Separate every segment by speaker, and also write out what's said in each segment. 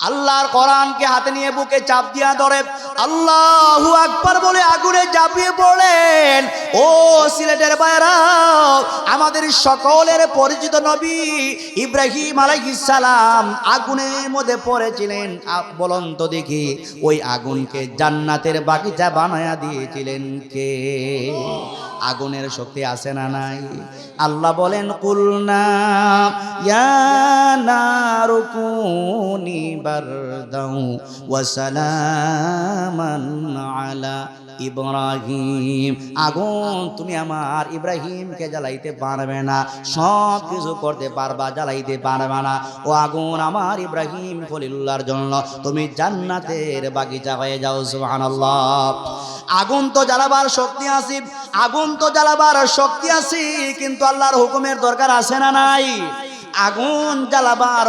Speaker 1: আল্লাহর কোরআনকে হাতে নিয়ে বুকে চাপ দিয়া ধরে আল্লাহু আকবার বলে আগুনে ঝাঁপিয়ে পড়লেন। ও সিলেটের ভাইরা, আমাদের সকলের পরিচিত নবী ইব্রাহিম আলাইহিস সালাম আগুনের মধ্যে পড়েছিলেন। বলুন তো দেখি, ওই আগুনকে জান্নাতের বাগিচা বানায়া দিয়েছিলেন কে? আগুনের শক্তি আছে না নাই? আল্লাহ বলেন কুলনা ইয়া নারু কুনি বারদাও ওয়া সালামান আলা ইব্রাহিম। আগুন তুমি আমার ইব্রাহিমকে জ্বালাইতে পারবে না, সব কিছু করতে পারবা, জ্বালাইতে পারবে না। ও আগুন, আমার ইব্রাহিম খলিলুল্লাহর জন্য তুমি জান্নাতের বাগিচা হয়ে যাও। সুবহানাল্লাহ। আগুন তো জ্বালাবার শক্তি আছে, আগুন তো জ্বালাবার শক্তি আছে, কিন্তু আল্লাহর হুকুমের দরকার আছে না নাই? আগুন জ্বালাবার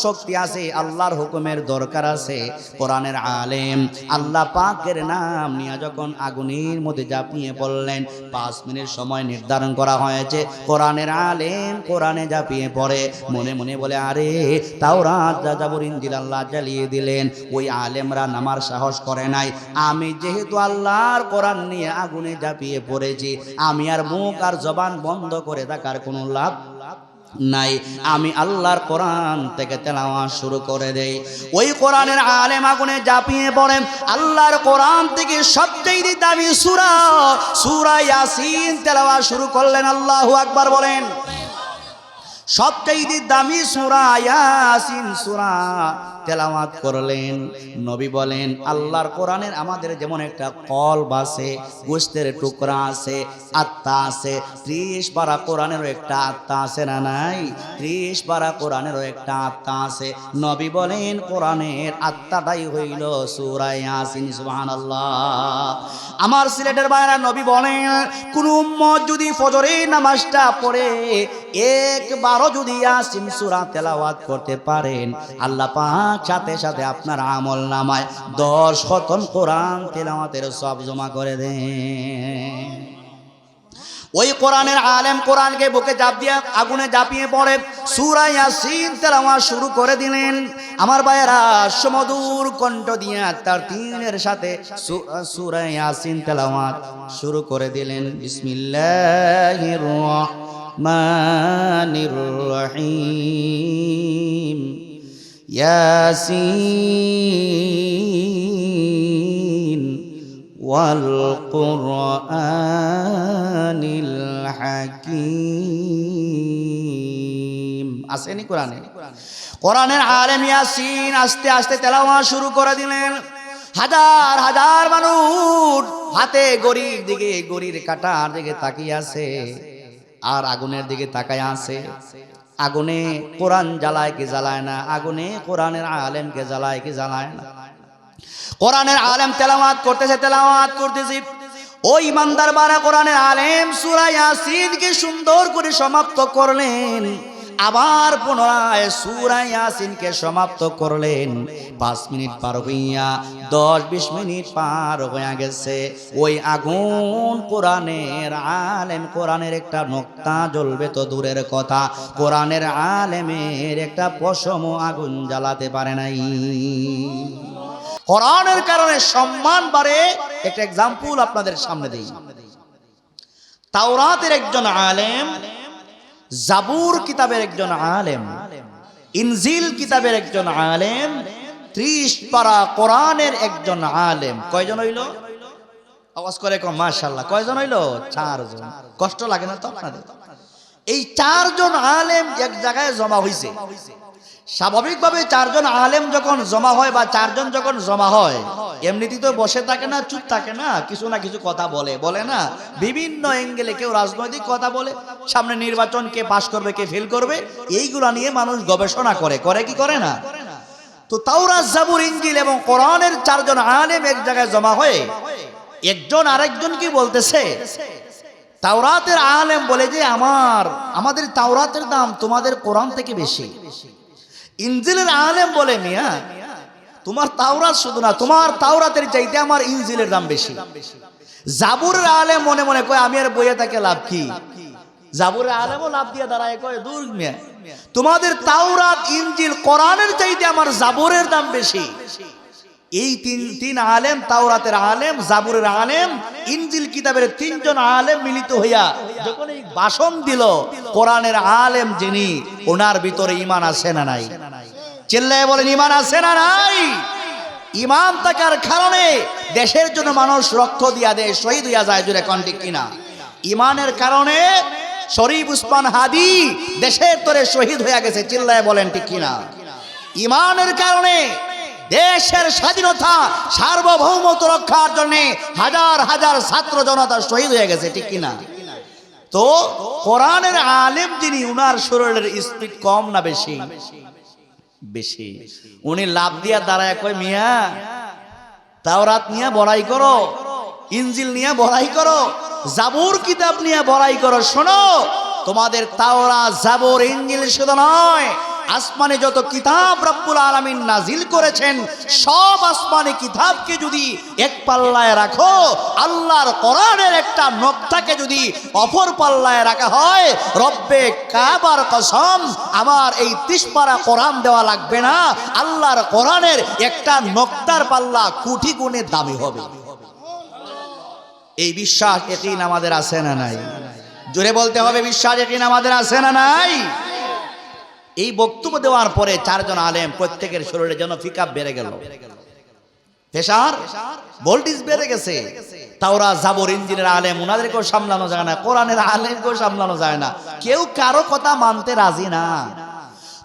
Speaker 1: শক্তি আছে, আল্লাহর হুকুমের দরকার আছে। কোরআনের আলেম আল্লাহ পাকের নাম নিয়ে যখন আগুনের মধ্যে ঝাঁপিয়ে পড়লেন, 5 মিনিট সময় নির্ধারণ করা হয়েছে। কোরআনের আলেম কোরআনে ঝাঁপিয়ে পড়ে, মনে মনে বলে আরে তাওরাত জাবুর ইনজিল আল্লাহ জ্বালিয়ে দিলেন। ওই আলেমরা নামার সাহস করে নাই। আমি যেহেতু আল্লাহর কোরআন নিয়ে আগুনে ঝাঁপিয়ে পড়েছি, আমি আর মুখ আর জবান বন্ধ করে থাকার কোনো লাভ নাই। আমি আল্লাহর কোরআন থেকে তেলাওয়াত শুরু করে দেই। ওই কোরআনের আলেম আগুনে ঝাঁপিয়ে পড়েন। আল্লাহর কোরআন থেকে সবচেয়ে দামি সূরা সূরা ইয়াসিন তেলাওয়াত শুরু করলেন। আল্লাহু আকবার বলেন। সবচেয়ে দামি সূরা ইয়াসিন সূরা তেলাওয়াত করলেন। নবী বলেন আল্লাহর কোরআনের আমাদের যেমন একটা কলব আছে, গোশতের টুকরা আছে, আত্মা আছে, 30 পারা কোরআনেরও একটা আত্মা আছে না নাই? 30 পারা কোরআনেরও একটা আত্মা আছে। নবী বলেন কোরআনের আত্মাটাই হইল সূরা ইয়াসিন। সুবহানাল্লাহ। আমার সিলেটের ভাইরা, নবী বলেন কোন উম্মত যদি ফজরের নামাজটা পড়ে একবারও যদি ইয়াসিন সূরা তেলাওয়াত করতে পারেন, আল্লাহ পাক সাথে সাথে আপনার আমলনামায় 10 খতম কোরআন তেলাওয়াতের সব জমা করে দেন। ওই কোরআনের আলেম কোরআনকে বুকে চাপ দিয়ে আগুনে ঝাঁপিয়ে পড়ে সূরা ইয়াসিন তেলাওয়াত শুরু করে দিলেন। আমার ভাইয়েরা, সুমধুর কণ্ঠ দিয়ে তার তিনের সাথে সূরা ইয়াসিন তেলাওয়াত শুরু করে দিলেন। বিসমিল্লাহির রহমানির রহিম। ইয়াসিন ওয়াল কুরআনিল হাকীম। আসেনি কোরআনে? কোরআনের আলেম ইয়াসিন আস্তে আস্তে তেলাওয়াত শুরু করে দিলেন। হাজার হাজার মানুষ হাতে ঘড়ির দিকে, ঘড়ির কাঁটার দিকে তাকিয়ে আছে আর আগুনের দিকে তাকায় আছে। আগুনে কোরআন জ্বালায় কি জ্বালায় না? আগুনে কোরআনের আলেমকে জ্বালায় কি জ্বালায় না? কোরআনের আলেম তেলাওয়াত করতেছে, তেলাওয়াত করতেছে। ওই ইমানদার বারা কোরআনের আলেম সূরা ইয়াসিনকে সুন্দর করে সমাপ্ত করলেন। আবার পুনরায় সূরা ইয়াসিনকে সমাপ্ত করলেন। 5 মিনিট পার হইয়া 10-20 মিনিট পার হয়ে গেছে। ওই আগুন কোরআনের আলেম, কোরআনের একটা নোক্তা জ্বলবে তো দূরের কথা, কোরআনের আলেমের একটা পশম আগুন জ্বালাতে পারে নাই। কোরআনের কারণে সম্মান বাড়ে। একটা এক্সাম্পল আপনাদের সামনে দেই। তাওরাতের একজন আলেম, জাবুর কিতাবের একজন আলেম, ইনজিল কিতাবের একজন আলেম, 30 পারা কোরআনের একজন আলেম। কয়জন হইল? আওয়াজ করে কম মাশাআল্লাহ। কয়জন হইল? 4 জন। কষ্ট লাগে না তো আপনাদের? এই 4 জন আলেম এক জায়গায় জমা হইছে। স্বাভাবিকভাবে 4 জন আলেম যখন জমা হয় বা 4 জন যখন জমা হয়, এমনিতেই তো বসে থাকে না, চুপ থাকে না, কিছু না কিছু কথা বলে না। বিভিন্ন অ্যাঙ্গেলে কেউ রাজনৈতিক কথা বলে, সামনে নির্বাচন কে পাস করবে কে ফেল করবে, এইগুলা নিয়ে মানুষ গবেষণা করে কি করে না? তো তাওরাত, জাবুর, ইনজিল এবং কোরআনের 4 জন আলেম এক জায়গায় জমা হয়ে একজন আরেকজন কি বলতেছে? তাওরাতের আলেম বলে যে আমাদের তাওরাতের দাম তোমাদের কোরআন থেকে বেশি। ইনজিলের আলেম বলে মিয়া তোমার তাওরাত শুধু না, তোমার তাওরাতের চাইতে আমার ইনজিলের দাম বেশি। জাবুরের আলেম মনে মনে কয় আমি আর বইয়ে থাকে লাভ কি? জাবুরের আলেমও লাভ দিয়ে দাঁড়ায় কয় দূর মিয়া, তোমাদের তাওরাত ইনজিল কোরআনের চাইতে আমার জাবুরের দাম বেশি। এই তিন আলেম, তাওরাতের আলেম, জাবুরের আলেম, ইনজিল কিতাবের তিনজন আলেম মিলিত হইয়া যখন এই ভাষণ দিল, কোরআনের আলেম যিনি, ওনার ভিতরে ঈমান আছে না নাই? চিল্লায় বলেন ঈমান আছে না নাই? ঈমান থাকার কারণে দেশের জন্য মানুষ রক্ত দিয়া দেয়, শহীদ হইয়া যায়, জুড়ে কোন ঠিক কিনা? ঈমানের কারণে শরীফ উসমান হাদি দেশের তরে শহীদ হইয়া গেছে, চিল্লায় বলেন ঠিক কিনা? ঈমানের কারণে দেশের স্বাধীনতা সার্বভৌমত্ব রক্ষার জন্য হাজার হাজার ছাত্র জনতা শহীদ হয়ে গেছে, ঠিক কিনা? তো কোরআনের আলেম যিনি, উনার শরীরের স্পিড কম না বেশি? বেশি। উনি লাভ দিয়া দাঁড়ায় কয় মিয়া, তাওরাত নিয়ে বড়াই করো, ইনজিল নিয়ে বড়াই করো, জাবুর কিতাব নিয়ে বড়াই করো। শোনো, তোমাদের তাওরাত, জাবুর, ইনজিল শুধু নয়, আসমানে যত কিতাব রব্বুল আলামিন নাজিল করেছেন, সব আসমানি কিতাবকে যদি এক পাল্লায় রাখো, আল্লাহর কোরআনের একটা নকশাকে যদি অপর পাল্লায় রাখা হয়, রব্বে কাবার কসম, আমার এই 30 পারা কোরআন দেওয়া লাগবে না, আল্লাহর কোরআনের একটা নকশার পাল্লা কোটি গুণে দামি হবে। এই বিশ্বাস, ইয়াকিন আমাদের আছে না নাই? জোরে বলতে হবে, বিশ্বাস, ইয়াকিন আমাদের আছে না নাই? এই বক্তব্য দেওয়ার পরে 4 জন আলেম, প্রত্যেকের শরীরে যেন ফিকাপ বেড়ে গেল, প্রেসার ভোল্টেজ বেড়ে গেছে। তাওরাত, জাবুর, ইনজিলের আলেম, ওনাদেরকেও সামলানো যায় না, কোরআনের আলেমকেও সামলানো যায় না, কেউ কারো কথা মানতে রাজি না।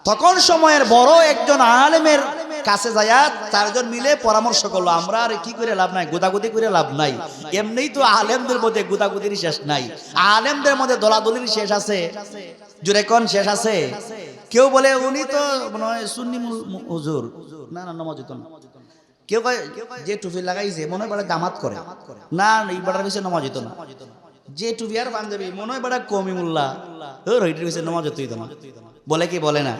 Speaker 1: তখন সময়ের বড় একজন আলেমের কাছে যায়া 4 জন মিলে পরামর্শ করলো, আমরা আর কি করে লাভ নাই, গুদাগুদি করে লাভ নাই, এমনিই তো আলেমদের মধ্যে গুদাগুদির শেষ নাই, আলেমদের মধ্যে দলাদলির শেষ আছে, জুড়ে কোন শেষ আছে? কেউ বলে উনি তো সুন্নি হুজুর, না না নামাজ হতো না। কেউ কয় যে টুপি লাগাইছে মনে হয় জামাত করে, না এই বাটার বিষয়ে নামাজ হতো না। যে টুপি আর পাঞ্জাবি মনে হয় বাটা কমি মোল্লা, ওইটার বিষয়ে নামাজ হতো না। বলে কি বলে না?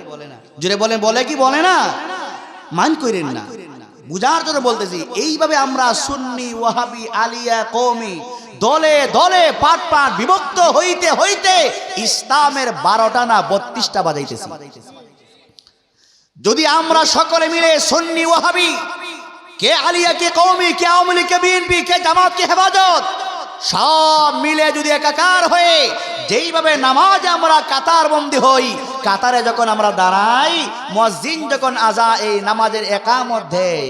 Speaker 1: জুড়ে বলেন, বলে কি বলে না? মান করেন না, বুঝার জন্য বলতেছি। এইভাবে আমরা সুন্নি, ওয়াহাবি, আলিয়া, কওমি দলে দলে পাট পাট বিভক্ত হইতে হইতে ইসলামের 12টা না 32টা বাজাইতেছি। যদি আমরা সকলে মিলে সুন্নি, ওয়াহাবি, কে আলিয়া, কে কওমি, কে আওয়ামী লীগ, কে বিএনপি, কে জামাত, কে হেফাজত, সব মিলে যদি একাকার হয়ে যেইভাবে নামাজে আমরা কাতার বন্দী হই, কাতারে যখন আমরা দাঁড়াই, মুয়াজ্জিন যখন আজা এই নামাজের একামত দেয়,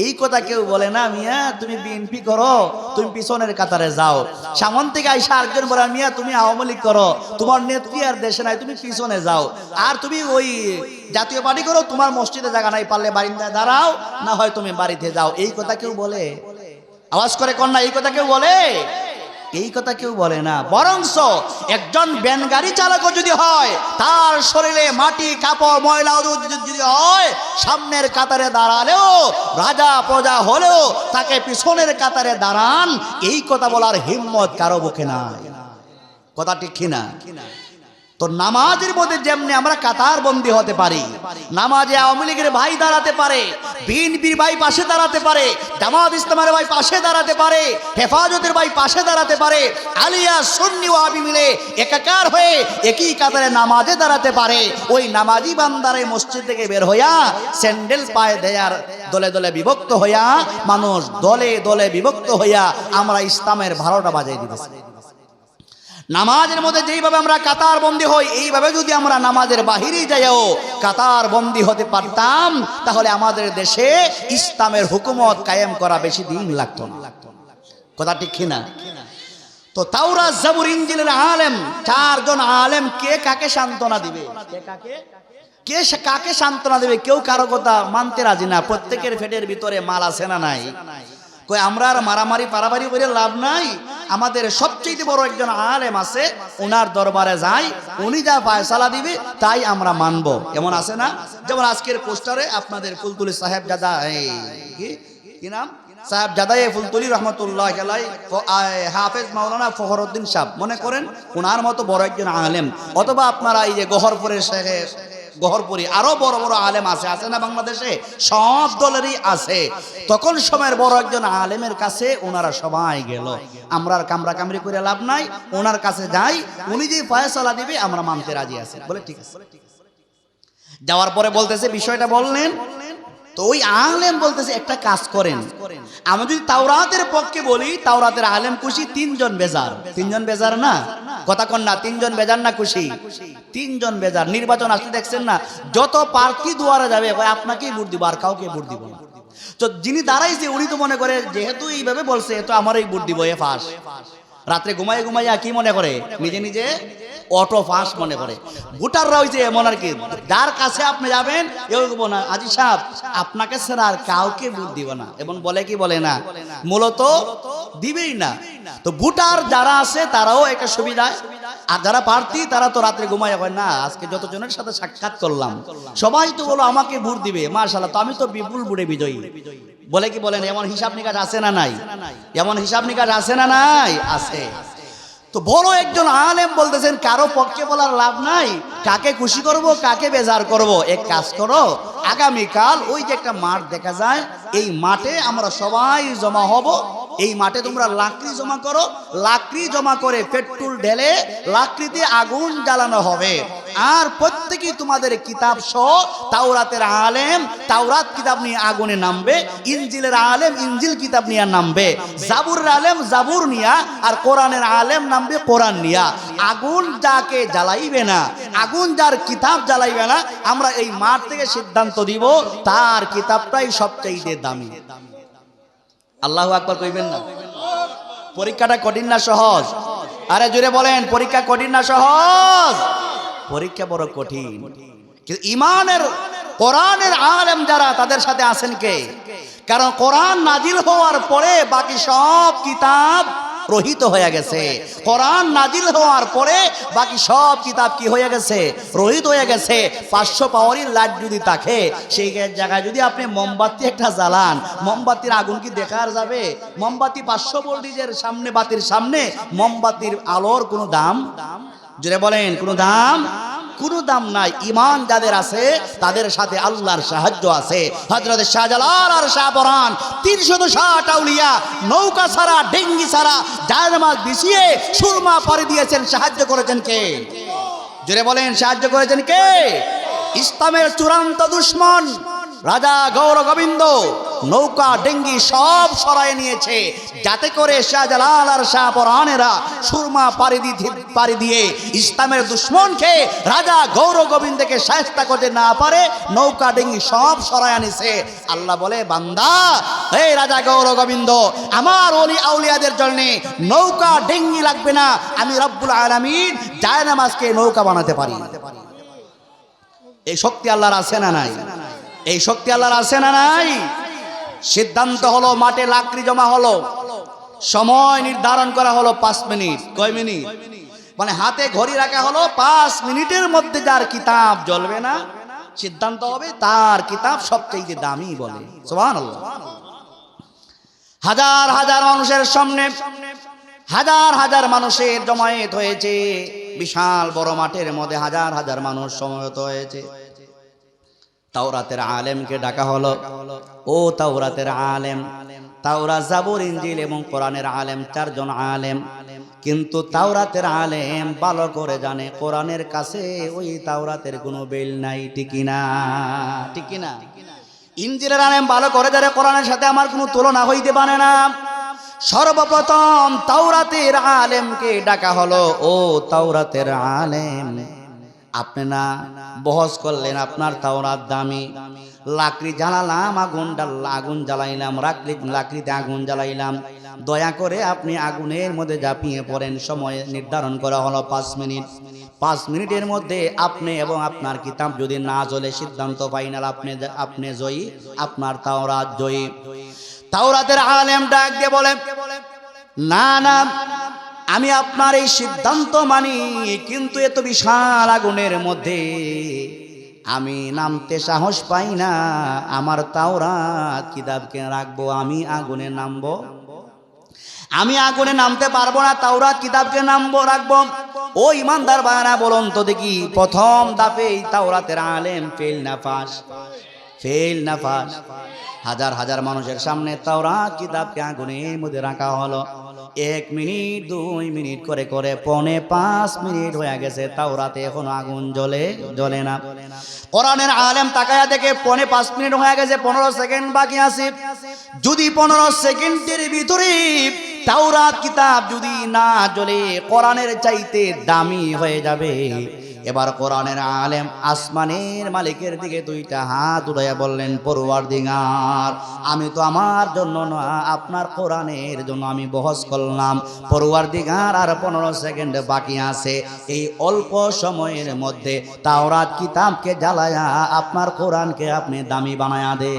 Speaker 1: এই কথা কেউ বলে না মিয়া তুমি বিএনপি করো, তুমি পিছনের কাতারে যাও। সামন থেকে আইসা আরেকজন বলে মিয়া তুমি আওয়ামী লীগ করো, তোমার নেত্রী আর দেশে নাই, তুমি পিছনে যাও। আর তুমি ওই জাতীয় পার্টি করো, তোমার মসজিদে জায়গা নাই, পারলে বারিন্দায় দাঁড়াও, না হয় তুমি বাড়িতে যাও। এই কথা কেউ বলে? আওয়াজ করে কন্যা, এই কথা কেউ বলে? এই কথা কেউ বলে না। বরংস একজন ভ্যান গাড়ি চালকও যদি হয়, তার শরীরে মাটি, কাপড়, ময়লা যদি হয়, সামনের কাতারে দাঁড়ালেও, রাজা প্রজা হলেও তাকে পিছনের কাতারে দাঁড়ান, এই কথা বলার হিম্মত কারো মুখে নাই। কথা ঠিক কিনা? তো নামাজের মধ্যে যেমনি আমরা কাতার বন্দী হতে পারি, নামাজে আওয়ামী লীগের ভাই দাঁড়াতে পারে, বিএনপির ভাই পাশে দাঁড়াতে পারে, জামাত ইসলামের ভাই পাশে দাঁড়াতে পারে, হেফাজতের ভাই পাশে দাঁড়াতে পারে, আলিয়া, সুন্নি, ওয়াহাবি মিলে একাকার হয়ে একই কাতারে নামাজে দাঁড়াতে পারে। ওই নামাজি বান্দারে মসজিদ থেকে বের হইয়া স্যান্ডেল পায়ে দেয়ার দলে দলে বিভক্ত হইয়া, মানুষ দলে দলে বিভক্ত হইয়া আমরা ইসলামের 12টা বাজাই দিতেছি। নামাজের মধ্যে যেইভাবে আমরা কাতার বন্দী হই, এইভাবে যদি আমরা নামাজের বাহিরে যাইও কাতার বন্দী হতে পারতাম, তাহলে আমাদের দেশে ইসলামের হুকুমত কায়েম করা বেশি দিন লাগতো না। কথা ঠিক কিনা? তো তাওরাত, জাবুর, ইনজিলের আলেম, 4 জন আলেম কে কাকে সান্ত্বনা দিবে? কে কাকে সান্ত্বনা দেবে? কেউ কারো কথা মানতে রাজি না। প্রত্যেকের পেটের ভিতরে মাল আছে না নাই? কই আমরা আর মারামারি পারাবারি করে লাভ নাই। আমাদের সবচেয়ে বড় একজন আলেম আছে, ওনার দরবারে যাই, উনি যা ফয়সালা দিবে তাই আমরা মানবো। এমন আছে না? যেমন আজকের পোস্টারে আপনাদের ফুলতুলি সাহেবজাদা, কি নাম, সাহেবজাদা ফুলতুলি রহমতুল্লাহ আলাইহি, হাফেজ মাওলানা ফখরউদ্দিন সাহেব, মনে করেন ওনার মতো বড় একজন আলেম। অথবা আপনারা এই যে গহরপুরের গহরপুরি আরো বড় বড় আলেম আছে না বাংলাদেশে, সব দলেরই আছে। তখন সময়ের বড় একজন আলেমের কাছে ওনারা সবাই গেল। আমরা আর কামরা কামড়ি করে লাভ নাই, ওনার কাছে যাই, উনি যে ফয়সালা দিবে আমরা মানতে রাজি আছি। বলে ঠিক আছে। যাওয়ার পরে বলতেছে বিষয়টা বললেন, তো ওই আলেম বলতেছে একটা কাজ করেন, আমি যদি তাওরাতের পক্ষে বলি, তাওরাতের আলেম খুশি, তিনজন বেজার। তিনজন বেজার না, কথা কন না, তিনজন বেজার না খুশি, তিনজন বেজার। নির্বাচন আসলে দেখছেন না, যত প্রার্থী দুয়ারে যাবে আপনাকেই ভোট দিব, আর কাউকে ভোট দিব না। তো যিনি দাঁড়াইছে উনি তো মনে করে যেহেতু এইভাবে বলছে তো আমারই ভোট দিব, এ ফাঁস। রাত্রে ঘুমাইয়া কি মনে করে, নিজে নিজে অটো ফাঁস মনে করে। ভোটাররা হইছে এমন আর কি, যার কাছে আপনি যাবেন এরকম না, আজি সাহেব আপনাকে ছাড়া আর কাউকে ভোট দিব না, এবং বলে কি বলে না, মূলত দিবেই না। তো ভোটার যারা আছে তারাও একটা সুবিধা, আর যারা প্রার্থী তারা তো রাত্রে ঘুমাইয়া হয় না। আজকে যতজনের সাথে সাক্ষাৎ করলাম সবাই তো বলো আমাকে ভোট দিবে, মাশাআল্লাহ, তো আমি তো বিপুল ভোটে বিজয়ী। বলে কি বলেন, এমন হিসাব নিকাশ আছে না নাই? এমন হিসাব নিকাশ আছে না নাই? আছে। তো বড় একজন আলেম বলতেছেন কারো পক্ষে বলার লাভ নাই, কাকে খুশি করব কাকে বেজার করব, এক কাজ করো, আগামীকাল ওই যে একটা মাঠ দেখা যায়, এই মাঠে আমরা সবাই জমা হব। এই মাঠে তোমরা লাকড়ি জমা করো, লাকড়ি জমা করে পেট্রোল ঢেলে লাকড়িতে আগুন জ্বালানো হবে। আর প্রত্যেকেই তোমাদের কিতাব সহ, তাওরাতের আলেম তাওরাত কিতাব নিয়ে আগুনে নামবে, ইনজিলের আলেম ইনজিল কিতাব নিয়ে নামবে, জাবুরের আলেম জাবুর নিয়া, আর কোরআনের আলেম নামবে কোরআন নিয়া। আগুন যাকে জ্বালাইবে না, আগুন যার কিতাব জ্বালাইবে না, আমরা এই মাঠ থেকে সিদ্ধান্ত দিব তার কিতাবটাই সবচেয়ে দামি। আল্লাহু আকবার কইবেন না? পরীক্ষাটা কঠিন না সহজ? আরে জোরে বলেন, পরীক্ষা কঠিন না সহজ? পরীক্ষা বড় কঠিন। কিন্তু ইমানের কোরআনের আলেম যারা, তাদের সাথে আছেন কে? কারণ কোরআন নাজিল হওয়ার পরে বাকি সব কিতাব রহিত হয়ে গেছে। কোরআন নাজিল হওয়ার পরে বাকি সব কিতাব কি হয়ে গেছে? রহিত হয়ে গেছে। 500 পাওয়ারের লাইট যদি থাকে, সেই জায়গায় যদি আপনি মোমবাতি একটা জ্বালান, মোমবাতির আগুন কি দেখা যাবে? মোমবাতি 500 ভোল্টেজের সামনে, বাতির সামনে মোমবাতির আলোর কোনো দাম? জোরে বলেন, কোনো দাম? কোনো দাম নাই। ঈমান যাদের আছে তাদের সাথে আল্লাহর সাহায্য আছে। হযরত শাহজালাল আর শাহপরান 360 আউলিয়া নৌকা ছাড়া, ডেঙ্গি ছাড়া জায়নামাজ বিছিয়ে সুরমা পাড়ি দিয়েছেন। সাহায্য করেছেন কে? জোরে বলেন, সাহায্য করেছেন কে? ইসলামের চূড়ান্ত দুশমন রাজা গৌর গোবিন্দ নৌকা ডেঙ্গি সব সরায় নিয়েছে, যাতে করে শাহজালাল আর শাহপরানেরা সুরমা পাড়ি দিয়ে ইসলামের দুশ্মনকে, রাজা গৌর গোবিন্দকে শায়েস্তা করতে না পারে, নৌকা ডেঙ্গি সব সরায় আনিছে। আল্লাহ বলে, বান্দা, এই রাজা গৌর গোবিন্দ, আমার ওলি আউলিয়াদের জন্য নৌকা ডেঙ্গি লাগবে না, আমি রব্বুল আলামিন জায়নামাজকে নৌকা বানাতে পারি। এই শক্তি আল্লাহর আছে না নাই? এই শক্তি আল্লাহর আছে না নাই? সিদ্ধান্ত হলো, মাঠে লাকড়ি জমা হলো, সময় নির্ধারণ করা হলো 5 মিনিট। কয় মিনিট? মানে হাতে ঘড়ি রাখা হলো, 5 মিনিটের মধ্যে যার কিতাব জ্বলবে না, সিদ্ধান্ত হবে তার কিতাব সবচেয়ে দামি বলে। সুবহানাল্লাহ। হাজার হাজার মানুষের সামনে হাজার হাজার মানুষের জমায়েত হয়েছে, বিশাল বড় মাঠের মধ্যে হাজার হাজার মানুষ সমবেত হয়েছে। তাওরাতের আলেমকে ডাকা হলো, ও তাওরাতের আলেম, তাওরাত, জাবুর, ইনজিল এবং কোরআনের আলেম, 4 জন আলেম। কিন্তু তাওরাতের আলেম ভালো করে জানে কোরআনের কাছে ওই তাওরাতের কোনো বেল নাই, ঠিক না? ঠিক না? ইনজিলের আলেম ভালো করে জানে কোরআনের সাথে আমার কোনো তুলনা হইতে পারে না। সর্বপ্রথম তাওরাতের আলেমকে ডাকা হলো, ও তাওরাতের আলেম, আপনি না বহস করলেন আপনার তাওরাত দামি, লাকড়ি জ্বালালাম, আগুন জ্বালাইলাম, লাকড়িতে আগুন জ্বালাইলাম, দয়া করে আপনি আগুনের মধ্যে ঝাঁপিয়ে পড়েন। সময় নির্ধারণ করা হলো 5 মিনিট। 5 মিনিটের মধ্যে আপনি এবং আপনার কিতাব যদি না জ্বলে, সিদ্ধান্ত ফাইনাল, আপনি জয়ী, আপনার তাওরাত জয়ী। তাওরাতের আলেম ডাক দিয়ে বলে, না না, আমি আপনার এই সিদ্ধান্ত মানি, কিন্তু এত বিশাল আগুনের মধ্যে আমি নামতে সাহস পাই না। আমার তাওরাত কিতাবকে রাখবো, আমি আগুনে নামবো? আমি আগুনে নামতে পারবো না, তাওরাত কিতাবকে রাখবো। ও ইমানদার বায়না বলুন তো দেখি, প্রথম ধাপে তাওরাতের আলেম ফেল না পাস? ফেল না পাস? হাজার হাজার মানুষের সামনে তাওরাত কিতাবকে আগুনের মধ্যে রাখা হলো। 1 মিনিট 2 মিনিট করে করে 4.5 মিনিট হয়ে গেছে, তাওরাতে এখনো আগুন জ্বলে না। কোরআনের আলেম তাকায়া দেখে 4.5 মিনিট হয়ে গেছে, 15 সেকেন্ড বাকি আছে। যদি 15 সেকেন্ডের ভিতরে তাওরাত কিতাব যদি না জ্বলে, কোরআনের চাইতে দামি হয়ে যাবে। এবার কোরআনের আলেম আসমানের মালিকের দিকে 2টা হাত উঠাইয়া বললেন, পরওয়ারদিগার, আমি তো আমার জন্য না, আপনার কোরআনের জন্য আমি বহস করলাম। পরওয়ারদিগার, আর 15 সেকেন্ড বাকি আছে। এই অল্প সময়ের মধ্যে তাওরাত কিতাবকে জ্বালায়া আপনার কোরআনকে আপনি দামি বানায়া দে।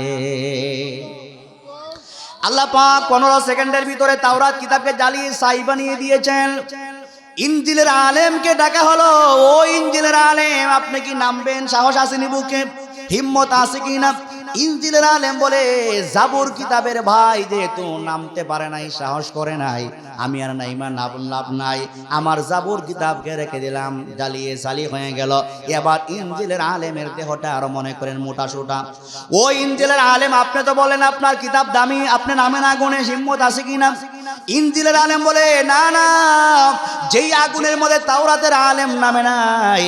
Speaker 1: আল্লাহ পাক 15 সেকেন্ডের ভিতরে তাওরাত কিতাবকে জ্বালিয়ে ছাই বানিয়ে দিয়েছেন। ইনজিলের আলেমকে ডাকা হলো, ও ইনজিলের আলেম, আপনি কি নামবেন? সাহস আসেনি বুকে? হিম্মত আছে কি না? ইনজিলের আলেম বলে, জাবুর কিতাবের ভাই যেহেতু নামতে পারে নাই, সাহস করে নাই, আমি আর নাইমা লাভ নাই, আমার জাবুর কিতাবকে রেখে দিলাম, জ্বালিয়ে সালি হয়ে গেল। এবার ইনজিলের আলেমের দেহটা আরো মনে করেন মোটা সোটা। ও ইনজিলের আলেম, আপনি তো বলেন আপনার কিতাব দামি, আপনি নামে না গুণে, হিম্মত আছে কি না? ইনজিলের আলেম বলে, না না, যেই আগুনের মধ্যে তাওরাতের আলেম নামে নাই,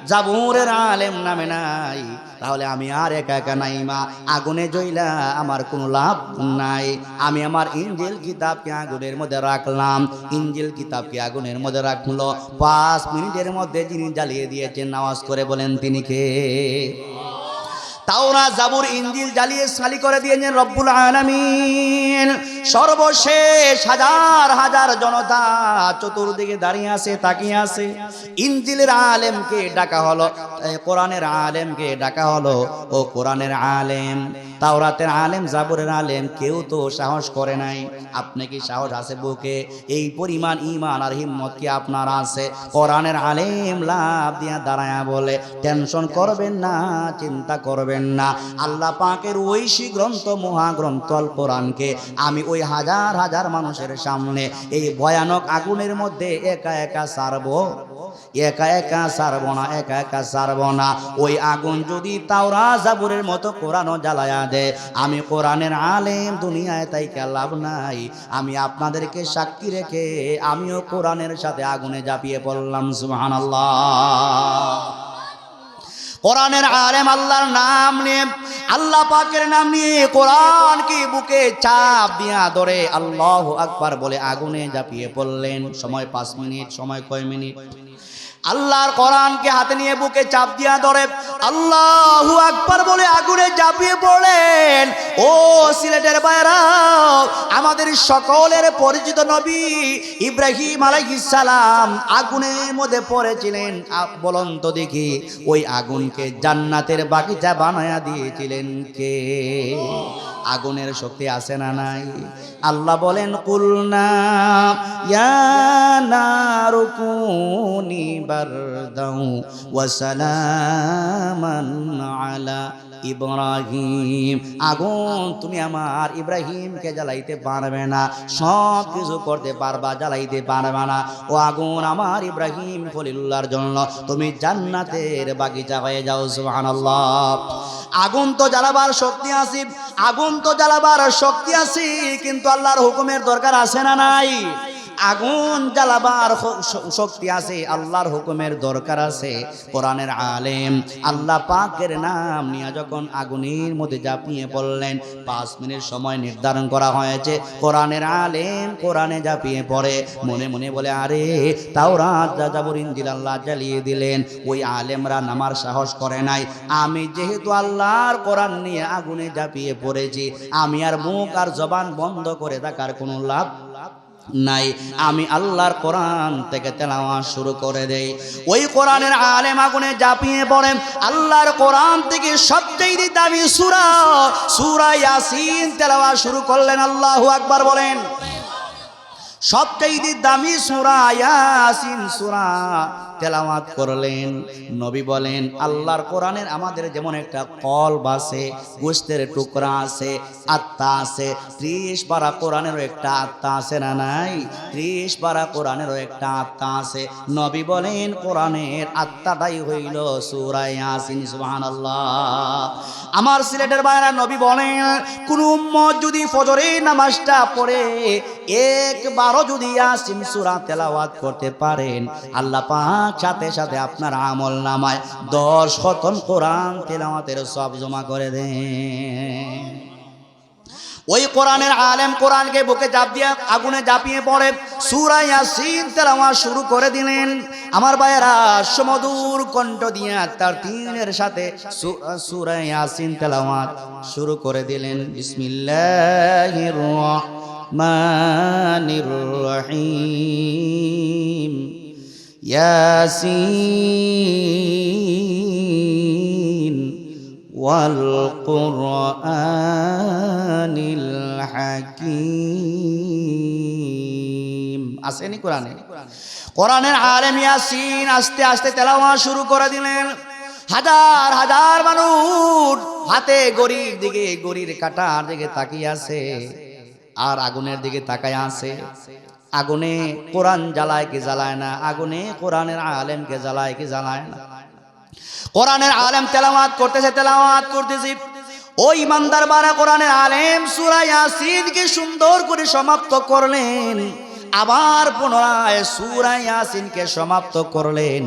Speaker 1: জাবুরের আলেম নামে নাই, তাহলে আমি আর একা একা নাইমা আগুনে জ্বলা আমার কোনো লাভ নাই। আমি আমার ইনজিল কিতাবকে আগুনের মধ্যে রাখলাম। ইনজিল কিতাবকে আগুনের মধ্যে রাখলো, 5 মিনিটের মধ্যে যিনি জ্বালিয়ে দিয়েছেন, আওয়াজ করে বলেন তিনি কে? তাওরাত, জাবুর, ইনজিল জ্বালিয়ে সালি করে দিয়েছেন রব্বুল আলামিন। সর্বশেষ হাজার হাজার জনতা চতুর্দিকে দাঁড়িয়ে আছে, তাকিয়ে আছে। ইনজিলের আলেমকে ডাকা হলো, কোরআনের আলেমকে ডাকা হলো, ও কোরআনের আলেম, তাওরাতের আলেম, জাবুরের আলেম, কেউ তো সাহস করে নাই, আপনি কি সাহস আছে বুকে? এই পরিমাণ ঈমান আর হিম্মত কি আপনার আছে? কোরআনের আলেম লাভ দিয়া দাঁড়ায়া বলে, টেনশন করবেন না, চিন্তা করবেন না, আল্লাহ পাকের ঐশী গ্রন্থ, মহাগ্রন্থ আল কোরআনকে আমি ওই হাজার হাজার মানুষের সামনে এই ভয়ানক আগুনের মধ্যে একা একা সারবো, একা একা সারবো না, একা একা সারবো না। ওই আগুন যদি তাওরাত জাবুরের মতো কোরআনও জ্বালায়া দেয়, আমি কোরআনের আলেম দুনিয়ায় তাইকা লাভ নাই। আমি আপনাদেরকে সাক্ষী রেখে আমিও কোরআনের সাথে আগুনে ঝাঁপিয়ে পড়লাম। সুবহানাল্লাহ। কোরআনের আলেম আল্লাহর নাম নিয়ে, আল্লাহ পাকের নাম নিয়ে কোরআনকে বুকে চাপ দিয়া ধরে আল্লাহু আকবার বলে আগুনে ঝাঁপিয়ে পড়লেন। সময় 5 মিনিট, সময় কয় মিনিট? আল্লাহর কোরআনকে হাতে নিয়ে বুকে চাপ দিয়া ধরে আল্লাহু আকবার বলে আগুনে ঝাঁপিয়ে পড়লেন। ও সিলেটের ভাইরা, আমাদের সকলের পরিচিত নবী ইব্রাহিম আলাইহিস সালাম আগুনের মধ্যে পড়েছিলেন। বলুন তো দেখি, ওই আগুনকে জান্নাতের বাগিচা বানায়া দিয়েছিলেন কে? আগুনের শক্তি আছে না নাই? আল্লাহ বলেন, কুলনা ইয়া নারু কুনি বারদাও ওয়া সালামান আলা ইব্রাহিম। আগুন তুমি আমার ইব্রাহিমকে জ্বালাইতে পারবে না, সব কিছু করতে পারবা, জ্বালাইতে পারবে না। ও আগুন, আমার ইব্রাহিম খলিলুল্লাহর জন্য তুমি জান্নাতের বাগিচা হয়ে যাও। সুবহানাল্লাহ। আগুন তো জ্বালাবার শক্তি আছে, আগুন তো জ্বালাবার শক্তি আছে, কিন্তু আল্লাহর হুকুমের দরকার আছে না নাই? আগুন জ্বালাবার শক্তি আছে, আল্লাহর হুকুমের দরকার আছে। কোরআনের আলেম আল্লাহ পাকের নাম নিয়ে যখন আগুনের মধ্যে ঝাঁপিয়ে পড়লেন, 5 মিনিট সময় নির্ধারণ করা হয়েছে। কোরআনের আলেম কোরআনে ঝাঁপিয়ে পড়ে, মনে মনে বলে, আরে তাওরাত, জাবুর, ইনজিল আল্লাহ জ্বালিয়ে দিলেন, ওই আলেমরা নামার সাহস করে নাই। আমি যেহেতু আল্লাহর কোরআন নিয়ে আগুনে ঝাঁপিয়ে পড়েছি, আমি আর মুখ আর জবান বন্ধ করে থাকার কোনো লাভ নাই। আমি আল্লাহর কোরআন থেকে তেলাওয়াত শুরু করে দেই। ওই কোরআনের আলেম আগুনে ঝাঁপিয়ে পড়েন। আল্লাহর কোরআন থেকে সবচেয়ে দামি সূরা ইয়াসিন তেলাওয়াত শুরু করলেন। আল্লাহু আকবার বলেন। সবচেয়ে দামি সূরা ইয়াসিন, সূরা তেলাওয়াত করলেন। নবী বলেন আল্লাহর কোরআনের আমাদের যেমন একটা কলব আছে, গোশতের টুকরা আছে, আত্মা আছে, 30 পারা কোরআনেরও একটা আত্মা আছে না নাই? 30 পারা কোরআনেরও একটা আত্মা আছে। নবী বলেন কোরআনের আত্মাটাই হইল সূরা ইয়াসিন। সুবহানাল্লাহ। আমার সিলেটের ভাইরা, নবী বলেন কোন উম্মত যদি ফজরের নামাজটা পড়ে একবারও যদি ইয়াসিন সূরা তেলাওয়াত করতে পারেন, আল্লাহ পাক সাথে সাথে আপনার আমল নামায় 10 খতম কোরআন তেলাওয়াতের সওয়াব জমা করে দেন। ওই কোরআনের আলেম কোরআনকে বুকে চাপ দিয়ে আগুনে ঝাঁপিয়ে পড়ে সূরা ইয়াসিন তেলাওয়াত শুরু করে দিলেন। আমার ভাইয়েরা, সুমধুর কণ্ঠ দিয়ে তার তিনের সাথে সূরা ইয়াসিন তেলাওয়াত শুরু করে দিলেন। বিসমিল্লাহির রহমানির রহিম। ইয়াসিন ওয়াল কুরআনিল হাকীম। আসেনি কোরআনে? কোরআনের আলেম ইয়াসিন আস্তে আস্তে তেলাওয়াত শুরু করে দিলেন। হাজার হাজার মানুষ হাতে ঘড়ির দিকে, ঘড়ির কাঁটার দিকে তাকিয়ে আছে আর আগুনের দিকে তাকায় আছে। আগুনে কোরআন জ্বালায় কি জ্বালায় না? আগুনে কোরআনের আলেমকে জ্বালায় কি জ্বালায় না? কোরআনের আলেম তেলাওয়াত করতেছে, তেলাওয়াত করতেছে। ওই ইমানদার বারা কোরআনের আলেম সূরা ইয়াসিনকে সুন্দর করে সমাপ্ত করলেন। আবার পুনরায় সূরা ইয়াসিনকে সমাপ্ত করলেন।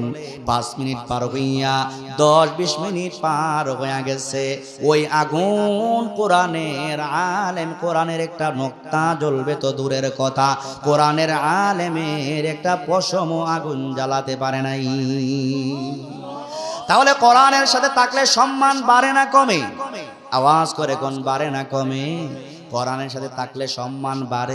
Speaker 1: 5 মিনিট পার হইয়া 10-20 মিনিট পার হয়ে গেছে। ওই আগুন কোরআনের আলেম, কোরআনের একটা নোক্তা জ্বলবে তো দূরের কথা, কোরআনের আলেমের একটা পশম আগুন জ্বালাতে পারে নাই। তাহলে কোরআনের সাথে থাকলে সম্মান বাড়ে না কমে? আওয়াজ করে কোন বাড়ে না কমে? কোরআনের সাথে থাকলে সম্মান বাড়ে।